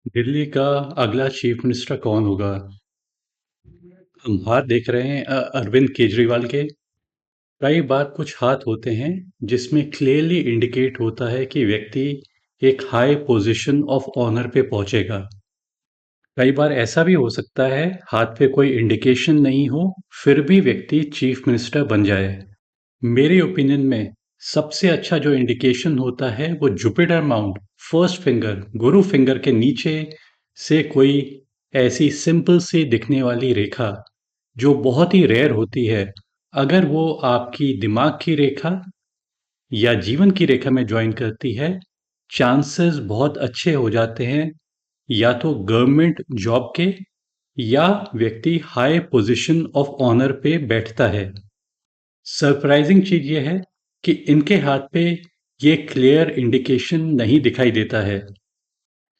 दिल्ली का अगला chief minister कौन होगा? हम हाथ देख रहे हैं अरविंद केजरीवाल के। कई बार कुछ हाथ होते हैं जिसमें क्लियरली इंडिकेट होता है कि व्यक्ति एक हाई पोजीशन ऑफ ऑनर पे पहुंचेगा। कई बार ऐसा भी हो सकता है हाथ पे कोई इंडिकेशन नहीं हो, फिर भी व्यक्ति चीफ मिनिस्टर बन जाए। मेरे ओपिनियन में सबसे अच्छा जो इंडिकेशन होता है वो जुपिटर माउंट, फर्स्ट फिंगर, गुरु फिंगर के नीचे से कोई ऐसी सिंपल सी दिखने वाली रेखा जो बहुत ही रेयर होती है, अगर वो आपकी दिमाग की रेखा या जीवन की रेखा में ज्वाइन करती है, चांसेस बहुत अच्छे हो जाते हैं या तो गवर्नमेंट जॉब के या व्यक्ति हाई पोजीशन ऑफ ऑनर पे बैठता है। सरप्राइजिंग चीज ये है कि इनके हाथ पे ये क्लियर इंडिकेशन नहीं दिखाई देता है।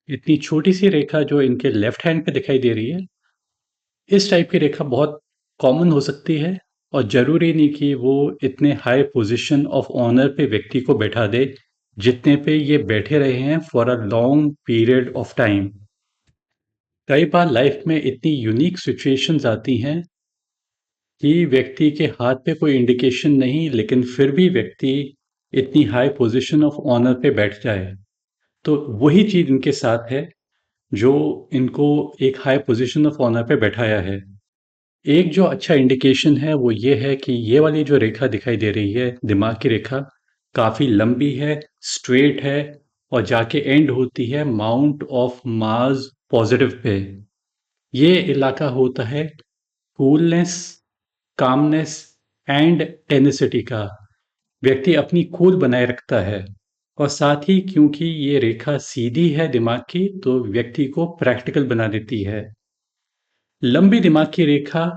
इतनी छोटी सी रेखा जो इनके लेफ्ट हैंड पे दिखाई दे रही है, इस टाइप की रेखा बहुत कॉमन हो सकती है और जरूरी नहीं कि वो इतने हाई पोजीशन ऑफ ऑनर पे व्यक्ति को बैठा दे जितने पे ये बैठे रहे हैं for a long period of time. कई बार लाइफ में इतनी यूनिक सिचुएशंस आती हैं कि व्यक्ति के हाथ पे कोई इंडिकेशन नहीं, लेकिन फिर भी व्यक्ति इतनी हाई पोजीशन ऑफ ऑनर पे बैठ जाए। तो वही चीज इनके साथ है जो इनको एक हाई पोजीशन ऑफ ऑनर पे बैठाया है। एक जो अच्छा इंडिकेशन है वो ये है कि ये वाली जो रेखा दिखाई दे रही है, दिमाग की रेखा, काफी लंबी है, स्ट्रेट है और जाके एंड होती है mount of Mars positive pay. ये इलाका होता है कूलनेस, कामनेस एंड टेनिसिटी का। व्यक्ति अपनी कूल बनाए रखता है और साथ ही क्योंकि ये रेखा सीधी है दिमाग की, तो व्यक्ति को प्रैक्टिकल बना देती है। लंबी दिमाग की रेखा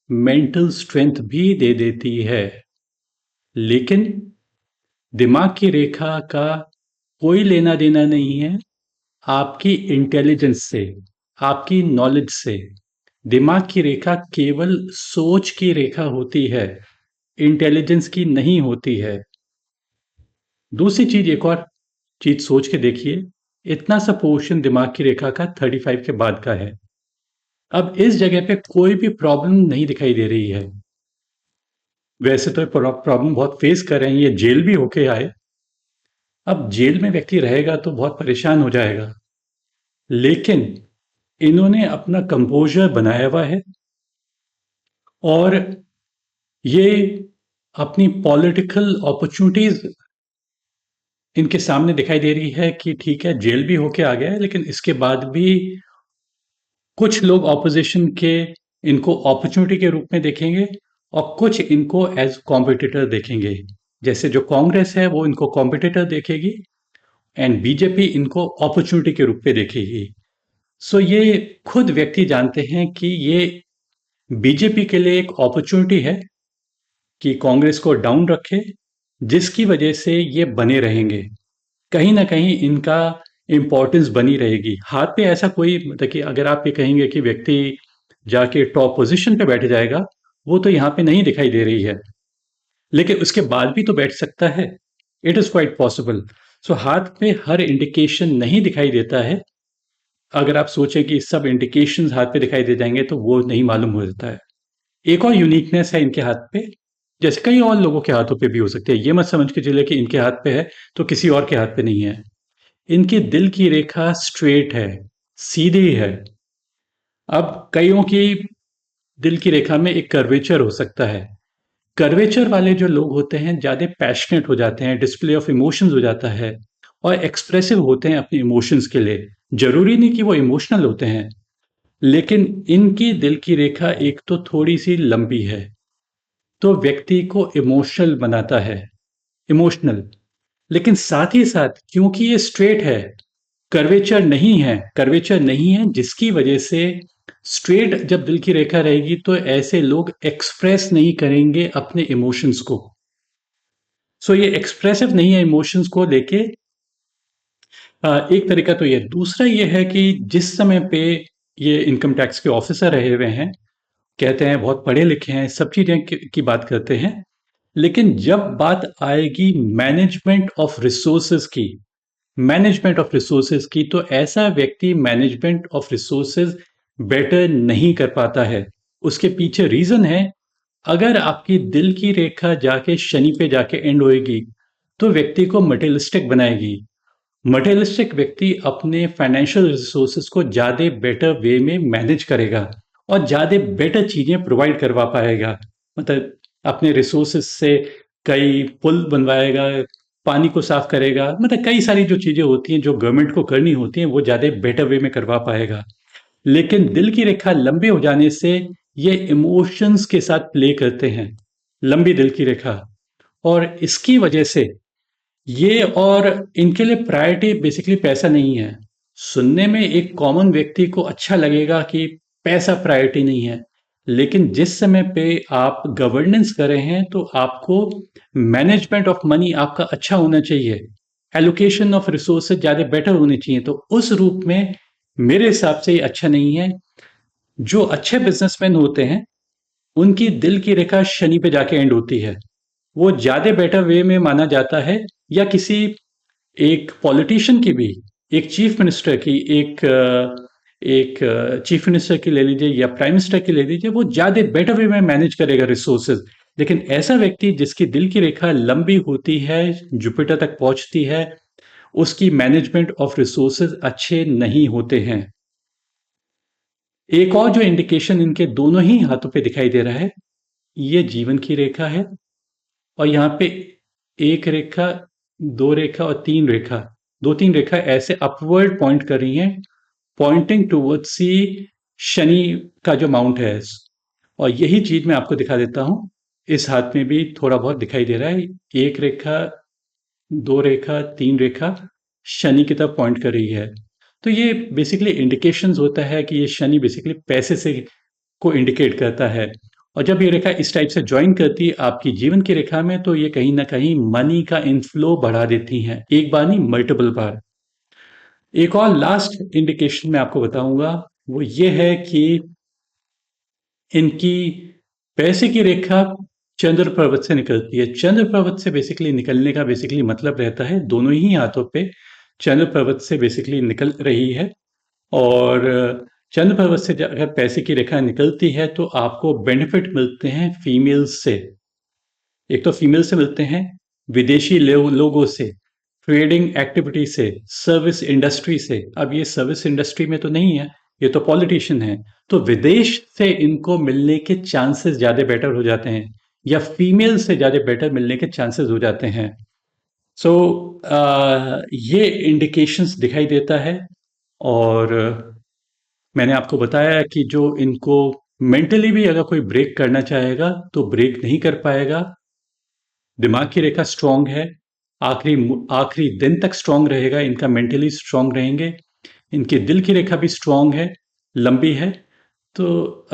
मेंटल स्ट्रेंथ भी दे देती है, लेकिन दिमाग की रेखा का कोई लेना देना नहीं है आपकी इंटेलिजेंस से, आपकी नॉलेज से। दिमाग की रेखा केवल सोच की रेखा होती है, इंटेलिजेंस की नहीं होती है। दूसरी चीज, एक और चीज सोच के देखिए, इतना सा पोर्शन दिमाग की रेखा का 35 के बाद का है। अब इस जगह पे कोई भी प्रॉब्लम नहीं दिखाई दे रही है। वैसे तो प्रॉब्लम बहुत फेस कर रहे हैं, ये जेल भी होके आए। अब जेल में व्यक्ति रहेगा तो बहुत परेशान हो जाएगा, लेकिन इन्होंने अपना कंपोजर बनाया हुआ है और ये अपनी पॉलिटिकल अपॉर्चुनिटीज इनके सामने दिखाई दे रही है कि ठीक है जेल भी होके आ गया है, लेकिन इसके बाद भी कुछ लोग ऑपोजिशन के इनको अपॉर्चुनिटी के रूप में देखेंगे और कुछ इनको एज कॉम्पिटिटर देखेंगे। जैसे जो कांग्रेस है वो इनको कॉम्पिटिटर देखेगी एंड बीजेपी इनको अपॉर्चुनिटी के रूप में देखेगी। सो ये खुद व्यक्ति जानते हैं कि ये बीजेपी के लिए एक अपॉर्चुनिटी है कि कांग्रेस को डाउन रखे, जिसकी वजह से ये बने रहेंगे। कहीं ना कहीं इनका इम्पोर्टेंस बनी रहेगी। हाथ पे ऐसा कोई मतलब कि अगर आप ये कहेंगे कि व्यक्ति जाके टॉप पोजीशन पे बैठ जाएगा, वो तो यहाँ पे नहीं दिखाई दे रही है, लेकिन उसके बाद भी तो बैठ सकता है। It is quite possible. So हाथ पे हर इंडिकेशन नहीं दिखाई देता है। अगर आप सोचें कि सब इंडिकेशंस हाथ पे दिखाई दे जाएंगे तो वो नहीं मालूम हो जाता है। एक और यूनिकनेस है इनके हाथ पे, जैसे कई और लोगों के हाथों पे भी हो सकती है। ये मत समझ के चले कि इनके हाथ पे है तो किसी और के हाथ पे नहीं है। इनके दिल की रेखा स्ट्रेट है, सीधी है। अब कईयों की दिल की रेखा में एक कर्वेचर हो सकता है। कर्वेचर वाले जो लोग होते हैं ज्यादा पैशनेट हो जाते हैं, डिस्प्ले ऑफ इमोशंस हो जाता है और एक्सप्रेसिव होते हैं अपने इमोशंस के लिए। जरूरी नहीं कि वो इमोशनल होते हैं, लेकिन इनकी दिल की रेखा एक तो थोड़ी सी लंबी है, तो व्यक्ति को इमोशनल बनाता है, इमोशनल। लेकिन साथ ही साथ क्योंकि ये स्ट्रेट है, कर्वेचर नहीं है, जिसकी वजह से स्ट्रेट जब दिल की रेखा रहेगी तो ऐसे लोग एक्सप्रेस नहीं करेंगे अपने इमोशंस को। सो ये एक्सप्रेसिव नहीं है इमोशंस को लेके। एक तरीका तो ये। दूसरा ये है कि जिस समय पे ये इनकम टैक्स के ऑफिसर रहे हुए हैं, कहते हैं बहुत पढ़े लिखे हैं, सब चीजें की बात करते हैं, लेकिन जब बात आएगी मैनेजमेंट ऑफ रिसोर्सेज की, मैनेजमेंट ऑफ रिसोर्सेज की, तो ऐसा व्यक्ति मैनेजमेंट ऑफ रिसोर्सेज बेटर नहीं कर पाता है। उसके पीछे रीजन है, अगर आपकी दिल की रेखा जाके शनि पे जाके एंड होएगी तो व्यक्ति को मटेरियलिस्टिक बनाएगी। मटेरियलिस्टिक व्यक्ति अपने फाइनेंशियल रिसोर्सेज को ज़्यादा बेटर वे में मैनेज करेगा और ज़्यादा बेटर चीज़ें प्रोवाइड करवा पाएगा। मतलब अपने रिसोर्सेज से कई पुल बनवाएगा, पानी को साफ करेगा, मतलब कई सारी जो चीज़ें होती हैं जो गवर्नमेंट को करनी होती हैं वो ज़्यादा बेटर वे में करवा पाएगा। लेकिन दिल की रेखा लंबी हो जाने से ये इमोशंस के साथ प्ले करते हैं, लंबी दिल की रेखा, और इसकी वजह से ये, और इनके लिए प्रायोरिटी बेसिकली पैसा नहीं है। सुनने में एक कॉमन व्यक्ति को अच्छा लगेगा कि पैसा प्रायोरिटी नहीं है, लेकिन जिस समय पे आप गवर्नेंस कर रहे हैं तो आपको मैनेजमेंट ऑफ मनी आपका अच्छा होना चाहिए, एलोकेशन ऑफ रिसोर्सेज ज़्यादा बेटर होने चाहिए। तो उस रूप में मेरे हिसाब से ये अच्छा नहीं है। जो अच्छे बिजनेसमैन होते हैं उनकी दिल की रेखा शनि पे जाके एंड होती है, वो ज़्यादा बेटर वे में माना जाता है। या किसी एक पॉलिटिशियन की भी, एक चीफ मिनिस्टर की, एक चीफ मिनिस्टर की ले लीजिए या प्राइम मिनिस्टर की ले लीजिए, वो ज़्यादा बेटर वे में मैनेज करेगा रिसोर्सेज। लेकिन ऐसा व्यक्ति जिसकी दिल की रेखा लंबी होती है, जुपिटर तक पहुंचती है, उसकी मैनेजमेंट ऑफ रिसोर्सेज अच्छे नहीं होते हैं। एक और जो इंडिकेशन इनके दोनों ही हाथों पे दिखाई दे रहा है, ये जीवन की रेखा है, और यहाँ पे एक रेखा, दो रेखा और तीन रेखा, दो तीन रेखा ऐसे अपवर्ड पॉइंट कर रही हैं, पॉइंटिंग टूवर्ड्स सी शनि का जो माउंट है। और यही चीज मैं आपको दिखा देता हूं, इस हाथ में भी थोड़ा बहुत दिखाई दे रहा है। एक रेखा, दो रेखा, तीन रेखा शनि की तरफ पॉइंट कर रही है। तो ये बेसिकली इंडिकेशंस होता है कि ये शनि बेसिकली पैसे से को इंडिकेट करता है। और जब ये रेखा इस टाइप से ज्वाइन करती है आपकी जीवन की रेखा में, तो ये कहीं ना कहीं मनी का इनफ्लो बढ़ा देती हैं, एक बार नहीं मल्टीपल बार। एक और लास्ट इंडिकेशन मैं आपको बताऊंगा, वो ये है कि इनकी पैसे की रेखा चंद्र पर्वत से निकलती है। चंद्र पर्वत से बेसिकली निकलने का बेसिकली मतलब रहता है दोनों ही हाथों पे चंद्र पर्वत से बेसिकली निकल रही है। और चंद्र पर्वत से अगर पैसे की रेखा निकलती है तो आपको बेनिफिट मिलते हैं फीमेल्स से। एक तो फीमेल से मिलते हैं, विदेशी लोगों से, ट्रेडिंग एक्टिविटी से, सर्विस इंडस्ट्री से। अब ये सर्विस इंडस्ट्री में तो नहीं है, ये तो पॉलिटिशियन है, तो विदेश से इनको मिलने के चांसेस ज़्यादा बेटर हो जाते हैं, या फीमेल से ज़्यादा बेटर मिलने के चांसेस हो जाते हैं। सो ये इंडिकेशंस दिखाई देता है। और मैंने आपको बताया कि जो इनको मेंटली भी अगर कोई ब्रेक करना चाहेगा तो ब्रेक नहीं कर पाएगा। दिमाग की रेखा स्ट्रांग है, आखिरी आखिरी दिन तक स्ट्रांग रहेगा, इनका मेंटली स्ट्रांग रहेंगे। इनकी दिल की रेखा भी स्ट्रांग है, लंबी है। तो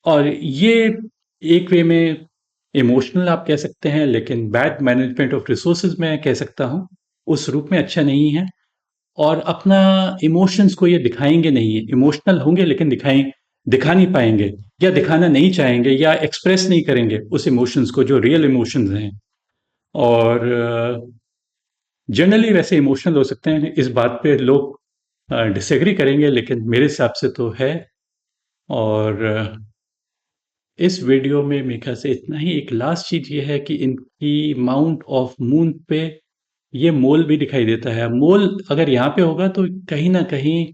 और ये एक वे में इमोशनल आप कह सकते हैं, लेकिन बैड मैनेजमेंट ऑफ रिसोर्सेज मैं कह सकता हूँ, उस रूप में अच्छा नहीं है। और अपना इमोशंस को ये दिखाएंगे नहीं है, इमोशनल होंगे लेकिन दिखा नहीं पाएंगे, या दिखाना नहीं चाहेंगे, या एक्सप्रेस नहीं करेंगे उस इमोशंस को जो रियल इमोशंस हैं। और जनरली वैसे इमोशनल हो सकते हैं, इस बात पे लोग डिसएग्री करेंगे, लेकिन मेरे हिसाब से तो है। और इस वीडियो में मेरे ख्याल से इतना ही। एक लास्ट चीज ये है कि इनकी माउंट ऑफ मून पे ये मोल भी दिखाई देता है। मोल अगर यहाँ पे होगा तो कहीं ना कहीं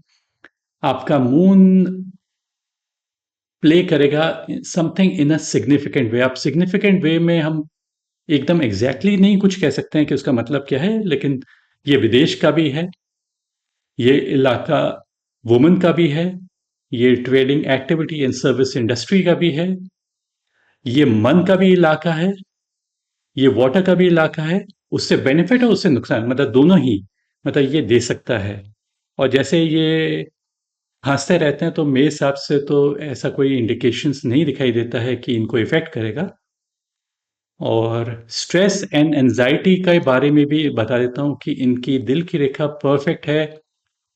आपका मून प्ले करेगा समथिंग इन अ सिग्निफिकेंट वे। आप सिग्निफिकेंट वे में हम एकदम एग्जैक्टली नहीं कुछ कह सकते हैं कि उसका मतलब क्या है, लेकिन ये विदेश का भी है, ये इलाका वुमेन का भी है, ये trading activity and service industry का भी है, ये मन का भी इलाका है, ये वाटर का भी इलाका है। उससे बेनिफिट और उससे नुकसान, मतलब दोनों ही, मतलब ये दे सकता है। और जैसे ये हंसते रहते हैं तो मेरे हिसाब से तो ऐसा कोई इंडिकेशंस नहीं दिखाई देता है कि इनको इफेक्ट करेगा। और स्ट्रेस एंड एंजाइटी के बारे में भी बता देता हूँ कि इनकी दिल की रेखा परफेक्ट है,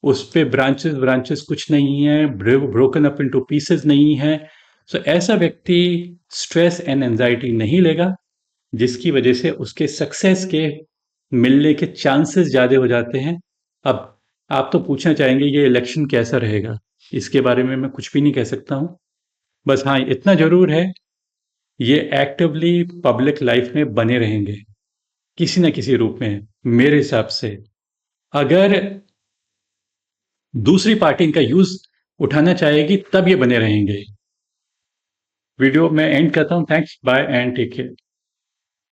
उस पे ब्रांचेस ब्रांचेस कुछ नहीं है, ब्रोकन अप इनटू पीसेस नहीं है। सो ऐसा व्यक्ति स्ट्रेस एंड एंजाइटी नहीं लेगा, जिसकी वजह से उसके सक्सेस के मिलने के चांसेस ज़्यादा हो जाते हैं। अब आप तो पूछना चाहेंगे ये इलेक्शन कैसा रहेगा? इसके बारे में मैं कुछ भी नहीं कह सकता हूँ। बस हाँ, इतना ज़रूर है, ये एक्टिवली पब्लिक लाइफ में बने रहेंगे, किसी न किसी रूप में, मेरे हिसाब से। अगर दूसरी पार्टी इनका यूज़ उठाना चाहेगी, तब ये बने रहेंगे। वीडियो मैं एंड करता हूँ। Thanks, bye and take care.